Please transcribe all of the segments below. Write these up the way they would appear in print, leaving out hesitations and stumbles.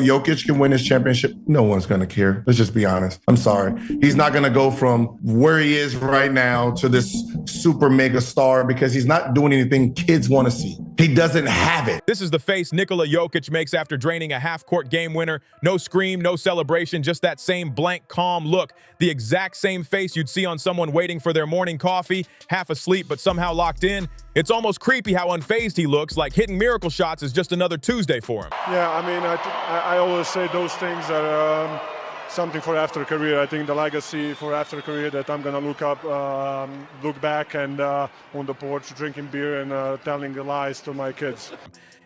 Jokic can win his championship, no one's going to care. Let's just be honest. I'm sorry. He's not going to go from where he is right now to this super mega star because he's not doing anything kids want to see. He doesn't have it. This is the face Nikola Jokic makes after draining a half-court game winner. No scream, no celebration, just that same blank, calm look. The exact same face you'd see on someone waiting for their morning coffee, half asleep but somehow locked in. It's almost creepy how unfazed he looks, like hitting miracle shots is just another Tuesday for him. Yeah, I mean, I always say those things are something for after career. I think the legacy for after career that I'm going to look back and on the porch drinking beer and telling the lies to my kids.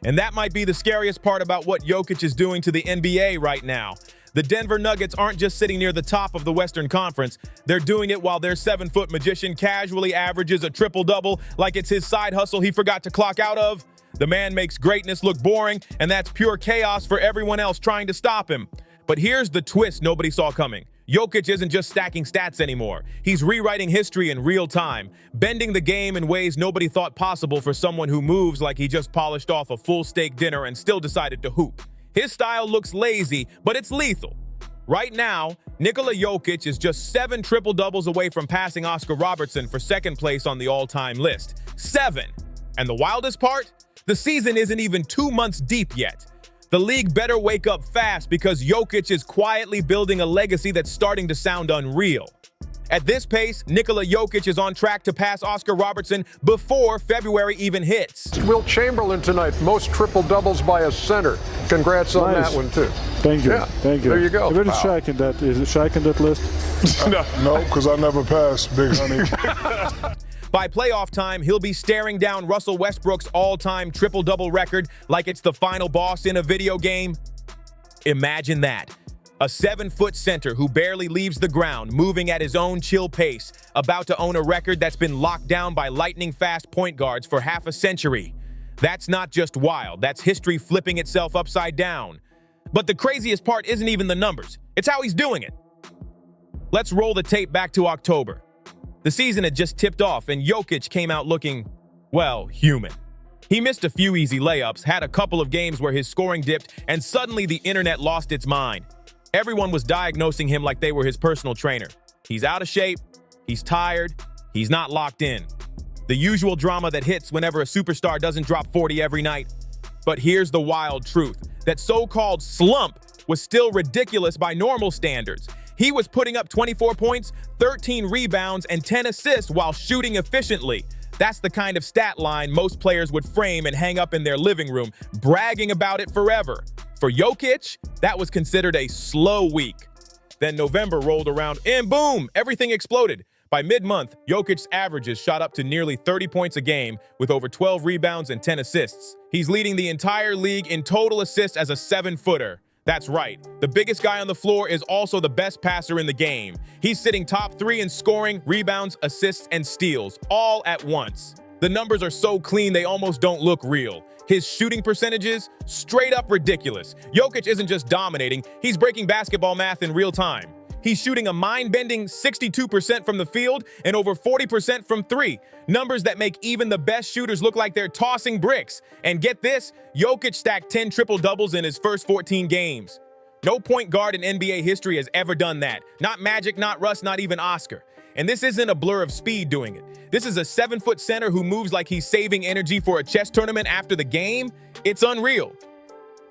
And that might be the scariest part about what Jokic is doing to the NBA right now. The Denver Nuggets aren't just sitting near the top of the Western Conference. They're doing it while their 7-foot magician casually averages a triple-double like it's his side hustle he forgot to clock out of. The man makes greatness look boring, and that's pure chaos for everyone else trying to stop him. But here's the twist nobody saw coming. Jokic isn't just stacking stats anymore. He's rewriting history in real time, bending the game in ways nobody thought possible for someone who moves like he just polished off a full-steak dinner and still decided to hoop. His style looks lazy, but it's lethal. Right now, Nikola Jokic is just 7 triple-doubles away from passing Oscar Robertson for second place on the all-time list. 7! And the wildest part? The season isn't even 2 months deep yet. The league better wake up fast because Jokic is quietly building a legacy that's starting to sound unreal. At this pace, Nikola Jokic is on track to pass Oscar Robertson before February even hits. Wilt Chamberlain tonight, most triple-doubles by a center. Congrats on that one, too. Thank you. Yeah, thank you. There you go. Where is Shaq in that? Is Shaq in that list? No, because I never passed, big honey. By playoff time, he'll be staring down Russell Westbrook's all-time triple-double record like it's the final boss in a video game. Imagine that. A 7-foot center who barely leaves the ground, moving at his own chill pace, about to own a record that's been locked down by lightning-fast point guards for half a century. That's not just wild, that's history flipping itself upside down. But the craziest part isn't even the numbers, it's how he's doing it. Let's roll the tape back to October. The season had just tipped off and Jokic came out looking, well, human. He missed a few easy layups, had a couple of games where his scoring dipped, and suddenly the internet lost its mind. Everyone was diagnosing him like they were his personal trainer. He's out of shape, he's tired, he's not locked in. The usual drama that hits whenever a superstar doesn't drop 40 every night. But here's the wild truth. That so-called slump was still ridiculous by normal standards. He was putting up 24 points, 13 rebounds, and 10 assists while shooting efficiently. That's the kind of stat line most players would frame and hang up in their living room, bragging about it forever. For Jokic, that was considered a slow week. Then November rolled around and boom, everything exploded. By mid-month, Jokic's averages shot up to nearly 30 points a game with over 12 rebounds and 10 assists. He's leading the entire league in total assists as a 7-footer. That's right, the biggest guy on the floor is also the best passer in the game. He's sitting top 3 in scoring, rebounds, assists, and steals, all at once. The numbers are so clean they almost don't look real. His shooting percentages, straight up ridiculous. Jokic isn't just dominating, he's breaking basketball math in real time. He's shooting a mind-bending 62% from the field and over 40% from 3, numbers that make even the best shooters look like they're tossing bricks. And get this, Jokic stacked 10 triple-doubles in his first 14 games. No point guard in NBA history has ever done that. Not Magic, not Russ, not even Oscar. And this isn't a blur of speed doing it. This is a 7-foot center who moves like he's saving energy for a chess tournament after the game. It's unreal.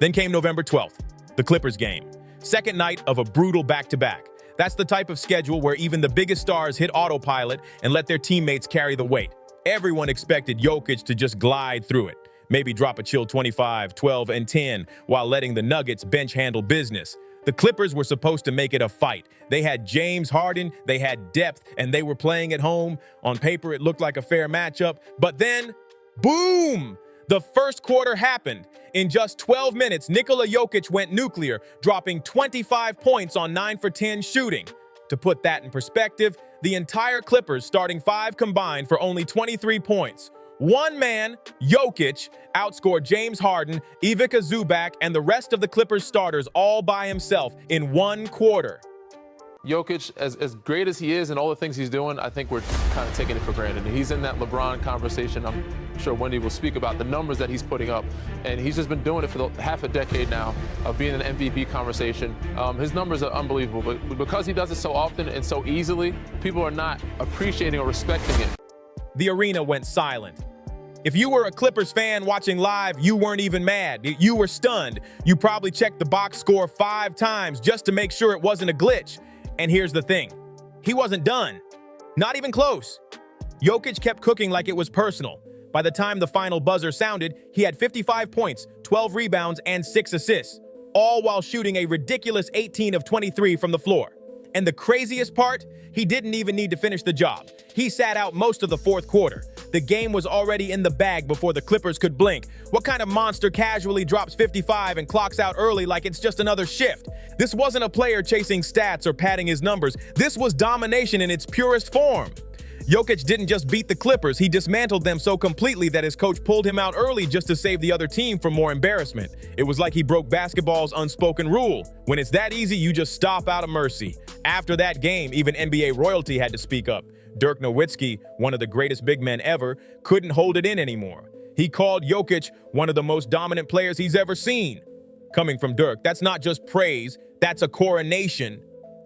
Then came November 12th, the Clippers game. Second night of a brutal back-to-back. That's the type of schedule where even the biggest stars hit autopilot and let their teammates carry the weight. Everyone expected Jokic to just glide through it. Maybe drop a chill 25, 12, and 10 while letting the Nuggets bench handle business. The Clippers were supposed to make it a fight. They had James Harden, they had depth, and they were playing at home. On paper, it looked like a fair matchup. But then, boom! The first quarter happened. In just 12 minutes, Nikola Jokic went nuclear, dropping 25 points on 9 for 10 shooting. To put that in perspective, the entire Clippers starting 5 combined for only 23 points. One man, Jokic, outscored James Harden, Ivica Zubac, and the rest of the Clippers starters all by himself in one quarter. Jokic, as great as he is and all the things he's doing, I think we're kind of taking it for granted. And he's in that LeBron conversation. I'm sure Wendy will speak about the numbers that he's putting up. And he's just been doing it for half a decade now of being in the MVP conversation. His numbers are unbelievable. But because he does it so often and so easily, people are not appreciating or respecting it. The arena went silent. If you were a Clippers fan watching live, you weren't even mad. You were stunned. You probably checked the box score 5 times just to make sure it wasn't a glitch. And here's the thing. He wasn't done. Not even close. Jokic kept cooking like it was personal. By the time the final buzzer sounded, he had 55 points, 12 rebounds, and 6 assists, all while shooting a ridiculous 18 of 23 from the floor. And the craziest part, he didn't even need to finish the job. He sat out most of the fourth quarter. The game was already in the bag before the Clippers could blink. What kind of monster casually drops 55 and clocks out early like it's just another shift? This wasn't a player chasing stats or padding his numbers. This was domination in its purest form. Jokic didn't just beat the Clippers, he dismantled them so completely that his coach pulled him out early just to save the other team from more embarrassment. It was like he broke basketball's unspoken rule. When it's that easy, you just stop out of mercy. After that game, even NBA royalty had to speak up. Dirk Nowitzki, one of the greatest big men ever, couldn't hold it in anymore. He called Jokic one of the most dominant players he's ever seen. Coming from Dirk, that's not just praise, that's a coronation.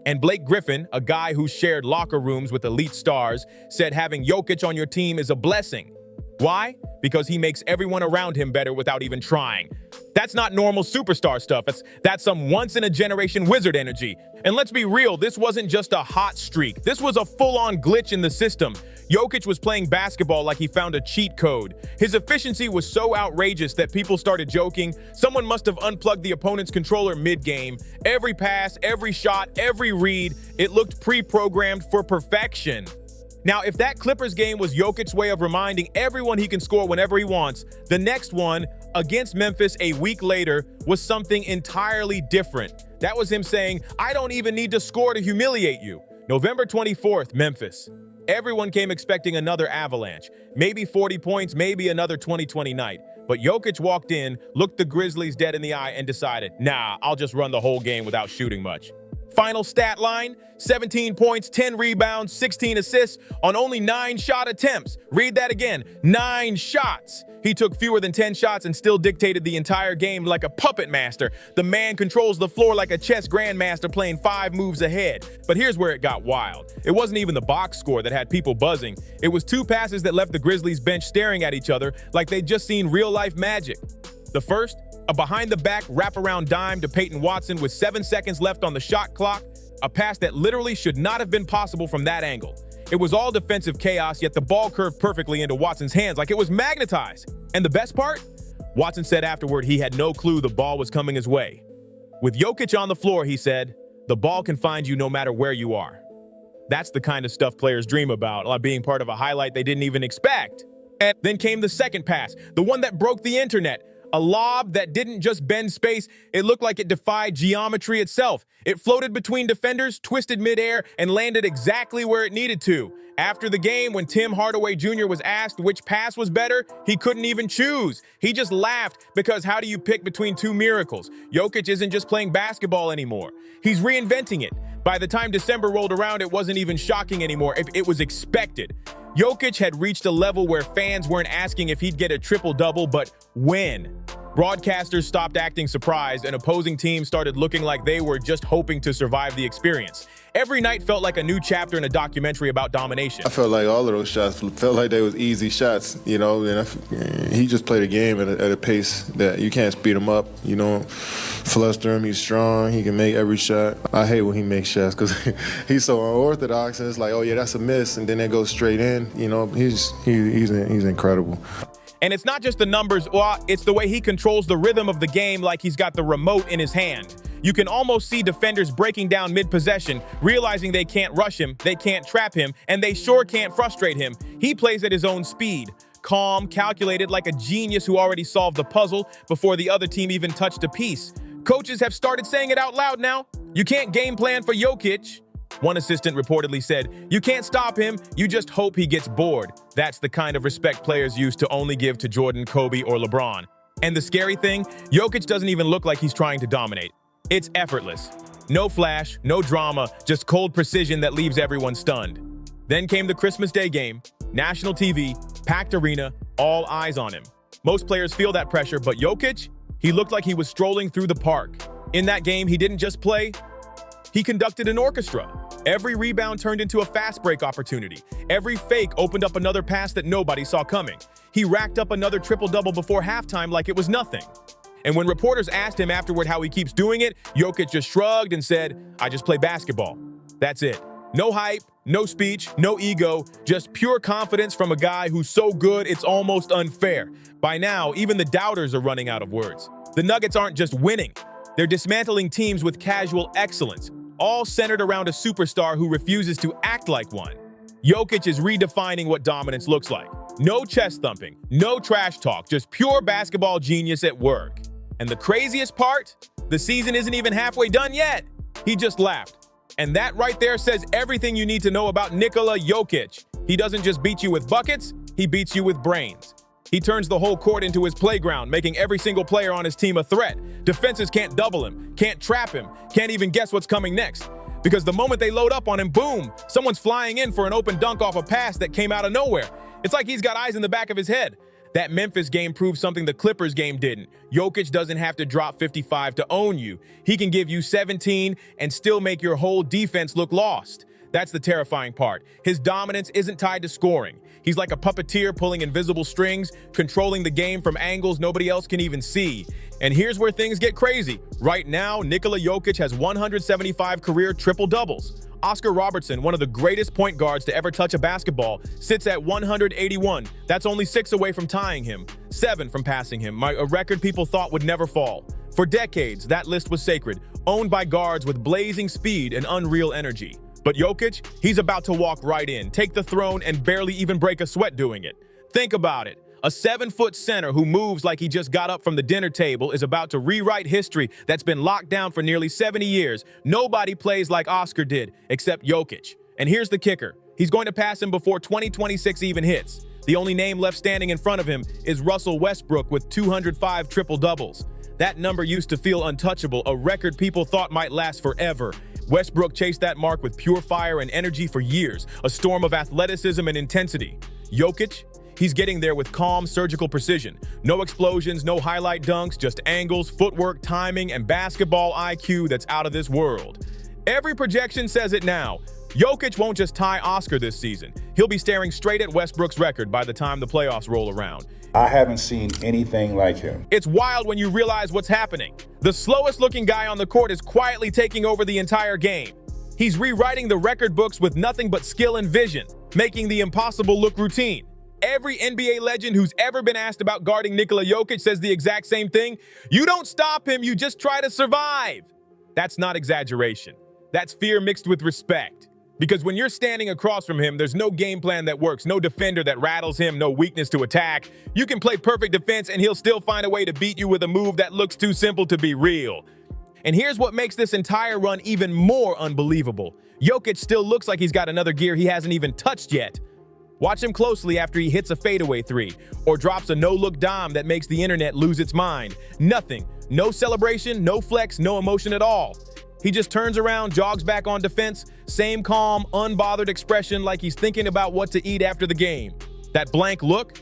And Blake Griffin, a guy who shared locker rooms with elite stars, said having Jokic on your team is a blessing. Why? Because he makes everyone around him better without even trying. That's not normal superstar stuff. That's some once-in-a-generation wizard energy. And let's be real, this wasn't just a hot streak. This was a full-on glitch in the system. Jokic was playing basketball like he found a cheat code. His efficiency was so outrageous that people started joking. Someone must have unplugged the opponent's controller mid-game. Every pass, every shot, every read, it looked pre-programmed for perfection. Now, if that Clippers game was Jokic's way of reminding everyone he can score whenever he wants, the next one, against Memphis a week later, was something entirely different. That was him saying, I don't even need to score to humiliate you. November 24th, Memphis. Everyone came expecting another avalanche. Maybe 40 points, maybe another 2020 night. But Jokic walked in, looked the Grizzlies dead in the eye, and decided, nah, I'll just run the whole game without shooting much. Final stat line, 17 points, 10 rebounds, 16 assists on only 9 shot attempts. Read that again, 9 shots. He took fewer than 10 shots and still dictated the entire game like a puppet master. The man controls the floor like a chess grandmaster playing 5 moves ahead. But here's where it got wild. It wasn't even the box score that had people buzzing. It was 2 passes that left the Grizzlies bench staring at each other like they'd just seen real-life magic. The first, a behind-the-back wraparound dime to Peyton Watson with 7 seconds left on the shot clock, a pass that literally should not have been possible from that angle. It was all defensive chaos, yet the ball curved perfectly into Watson's hands like it was magnetized. And the best part? Watson said afterward he had no clue the ball was coming his way. With Jokic on the floor, he said, the ball can find you no matter where you are. That's the kind of stuff players dream about, like being part of a highlight they didn't even expect. And then came the second pass, the one that broke the internet. A lob that didn't just bend space, it looked like it defied geometry itself. It floated between defenders, twisted midair, and landed exactly where it needed to. After the game, when Tim Hardaway Jr. was asked which pass was better, he couldn't even choose. He just laughed because how do you pick between 2 miracles? Jokic isn't just playing basketball anymore. He's reinventing it. By the time December rolled around, it wasn't even shocking anymore. It was expected. Jokic had reached a level where fans weren't asking if he'd get a triple-double, but when. Broadcasters stopped acting surprised, and opposing teams started looking like they were just hoping to survive the experience. Every night felt like a new chapter in a documentary about domination. I felt like all of those shots felt like they was easy shots, you know, and he just played a game at a pace that you can't speed him up, you know, fluster him, he's strong, he can make every shot. I hate when he makes shots because he's so unorthodox, and it's like, oh yeah, that's a miss, and then it goes straight in, you know, he's incredible. And it's not just the numbers, it's the way he controls the rhythm of the game like he's got the remote in his hand. You can almost see defenders breaking down mid-possession, realizing they can't rush him, they can't trap him, and they sure can't frustrate him. He plays at his own speed, calm, calculated like a genius who already solved the puzzle before the other team even touched a piece. Coaches have started saying it out loud now. You can't game plan for Jokic. One assistant reportedly said, you can't stop him, you just hope he gets bored. That's the kind of respect players used to only give to Jordan, Kobe, or LeBron. And the scary thing, Jokic doesn't even look like he's trying to dominate. It's effortless. No flash, no drama, just cold precision that leaves everyone stunned. Then came the Christmas Day game, national TV, packed arena, all eyes on him. Most players feel that pressure, but Jokic, he looked like he was strolling through the park. In that game, he didn't just play, he conducted an orchestra. Every rebound turned into a fast break opportunity. Every fake opened up another pass that nobody saw coming. He racked up another triple-double before halftime like it was nothing. And when reporters asked him afterward how he keeps doing it, Jokic just shrugged and said, "I just play basketball." That's it. No hype, no speech, no ego, just pure confidence from a guy who's so good it's almost unfair. By now, even the doubters are running out of words. The Nuggets aren't just winning. They're dismantling teams with casual excellence, all centered around a superstar who refuses to act like one. Jokic is redefining what dominance looks like. No chest thumping, no trash talk, just pure basketball genius at work. And the craziest part? The season isn't even halfway done yet. He just laughed. And that right there says everything you need to know about Nikola Jokic. He doesn't just beat you with buckets, he beats you with brains. He turns the whole court into his playground, making every single player on his team a threat. Defenses can't double him, can't trap him, can't even guess what's coming next. Because the moment they load up on him, boom, someone's flying in for an open dunk off a pass that came out of nowhere. It's like he's got eyes in the back of his head. That Memphis game proved something the Clippers game didn't. Jokic doesn't have to drop 55 to own you. He can give you 17 and still make your whole defense look lost. That's the terrifying part. His dominance isn't tied to scoring. He's like a puppeteer pulling invisible strings, controlling the game from angles nobody else can even see. And here's where things get crazy. Right now, Nikola Jokic has 175 career triple-doubles. Oscar Robertson, one of the greatest point guards to ever touch a basketball, sits at 181. That's only 6 away from tying him, 7 from passing him, a record people thought would never fall. For decades, that list was sacred, owned by guards with blazing speed and unreal energy. But Jokic, he's about to walk right in, take the throne, and barely even break a sweat doing it. Think about it. A 7-foot center who moves like he just got up from the dinner table is about to rewrite history that's been locked down for nearly 70 years. Nobody plays like Oscar did, except Jokic. And here's the kicker. He's going to pass him before 2026 even hits. The only name left standing in front of him is Russell Westbrook with 205 triple-doubles. That number used to feel untouchable, a record people thought might last forever. Westbrook chased that mark with pure fire and energy for years, a storm of athleticism and intensity. Jokic, he's getting there with calm, surgical precision. No explosions, no highlight dunks, just angles, footwork, timing, and basketball IQ that's out of this world. Every projection says it now. Jokic won't just tie Oscar this season. He'll be staring straight at Westbrook's record by the time the playoffs roll around. I haven't seen anything like him. It's wild when you realize what's happening. The slowest looking guy on the court is quietly taking over the entire game. He's rewriting the record books with nothing but skill and vision, making the impossible look routine. Every NBA legend who's ever been asked about guarding Nikola Jokic says the exact same thing. You don't stop him, you just try to survive. That's not exaggeration. That's fear mixed with respect. Because when you're standing across from him, there's no game plan that works, no defender that rattles him, no weakness to attack. You can play perfect defense and he'll still find a way to beat you with a move that looks too simple to be real. And here's what makes this entire run even more unbelievable. Jokic still looks like he's got another gear he hasn't even touched yet. Watch him closely after he hits a fadeaway three or drops a no-look dime that makes the internet lose its mind. Nothing. No celebration, no flex, no emotion at all. He just turns around, jogs back on defense, same calm, unbothered expression like he's thinking about what to eat after the game. That blank look,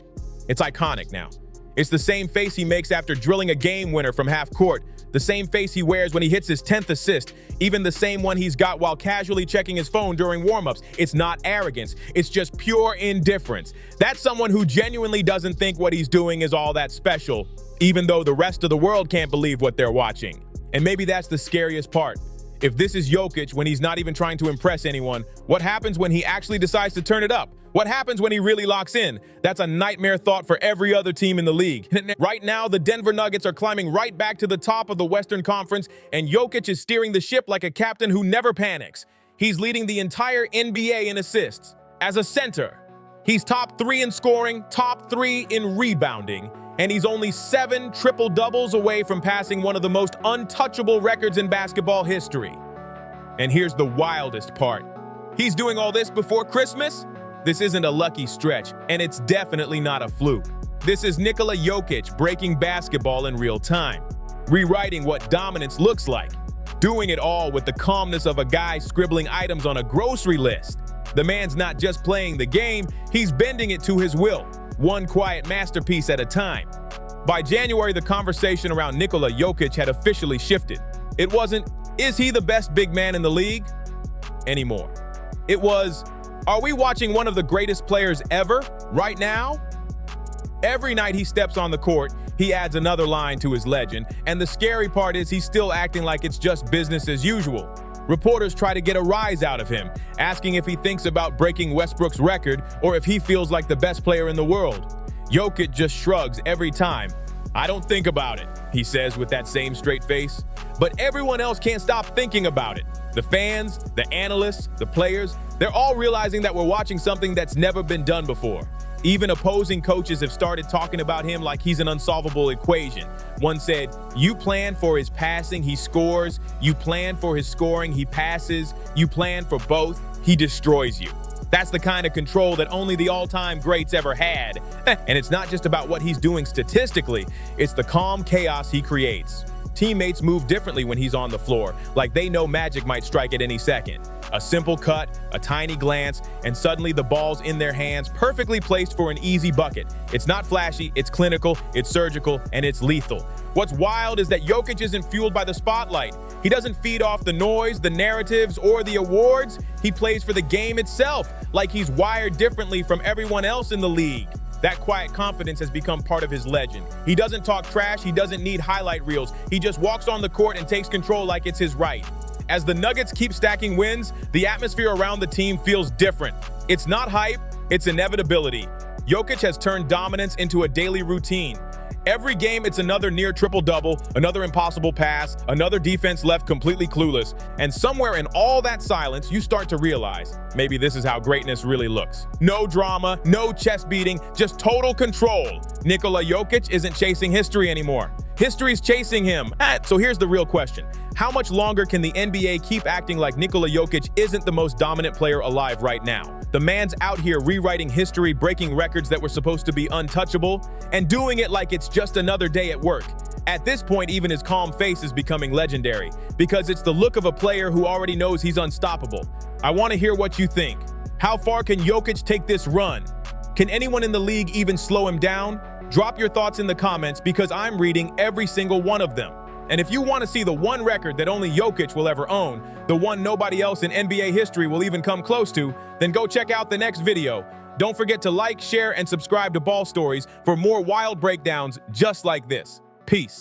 it's iconic now. It's the same face he makes after drilling a game winner from half court, the same face he wears when he hits his 10th assist, even the same one he's got while casually checking his phone during warm-ups. It's not arrogance, it's just pure indifference. That's someone who genuinely doesn't think what he's doing is all that special, even though the rest of the world can't believe what they're watching. And maybe that's the scariest part. If this is Jokic when he's not even trying to impress anyone, what happens when he actually decides to turn it up? What happens when he really locks in? That's a nightmare thought for every other team in the league. Right now, the Denver Nuggets are climbing right back to the top of the Western Conference, and Jokic is steering the ship like a captain who never panics. He's leading the entire NBA in assists. As a center, he's top 3 in scoring, top 3 in rebounding, and he's only 7 triple-doubles away from passing one of the most untouchable records in basketball history. And here's the wildest part. He's doing all this before Christmas? This isn't a lucky stretch, and it's definitely not a fluke. This is Nikola Jokic breaking basketball in real time, rewriting what dominance looks like. doing it all with the calmness of a guy scribbling items on a grocery list. The man's not just playing the game, he's bending it to his will, one quiet masterpiece at a time. By January, the conversation around Nikola Jokic had officially shifted. It wasn't, is he the best big man in the league? Anymore. It was, are we watching one of the greatest players ever, right now? Every night he steps on the court, he adds another line to his legend, and the scary part is he's still acting like it's just business as usual. Reporters try to get a rise out of him, asking if he thinks about breaking Westbrook's record or if he feels like the best player in the world. Jokic just shrugs every time. I don't think about it, he says with that same straight face. But everyone else can't stop thinking about it. The fans, the analysts, the players, they're all realizing that we're watching something that's never been done before. Even opposing coaches have started talking about him like he's an unsolvable equation. One said, you plan for his passing, he scores. You plan for his scoring, he passes. You plan for both, he destroys you. That's the kind of control that only the all-time greats ever had. And it's not just about what he's doing statistically, it's the calm chaos he creates. Teammates move differently when he's on the floor, like they know magic might strike at any second. A simple cut, a tiny glance, and suddenly the ball's in their hands, perfectly placed for an easy bucket. It's not flashy, it's clinical, it's surgical, and it's lethal. What's wild is that Jokic isn't fueled by the spotlight. He doesn't feed off the noise, the narratives, or the awards. He plays for the game itself, like he's wired differently from everyone else in the league. That quiet confidence has become part of his legend. He doesn't talk trash, he doesn't need highlight reels. He just walks on the court and takes control like it's his right. As the Nuggets keep stacking wins, the atmosphere around the team feels different. It's not hype, it's inevitability. Jokic has turned dominance into a daily routine. Every game, it's another near triple-double, another impossible pass, another defense left completely clueless. And somewhere in all that silence, you start to realize, maybe this is how greatness really looks. No drama, no chest beating, just total control. Nikola Jokic isn't chasing history anymore. History's chasing him. So here's the real question. How much longer can the NBA keep acting like Nikola Jokic isn't the most dominant player alive right now? The man's out here rewriting history, breaking records that were supposed to be untouchable, and doing it like it's just another day at work. At this point, even his calm face is becoming legendary, because it's the look of a player who already knows he's unstoppable. I want to hear what you think. How far can Jokic take this run? Can anyone in the league even slow him down? Drop your thoughts in the comments because I'm reading every single one of them. And if you want to see the one record that only Jokic will ever own, the one nobody else in NBA history will even come close to, then go check out the next video. Don't forget to like, share, and subscribe to Ball Stories for more wild breakdowns just like this. Peace.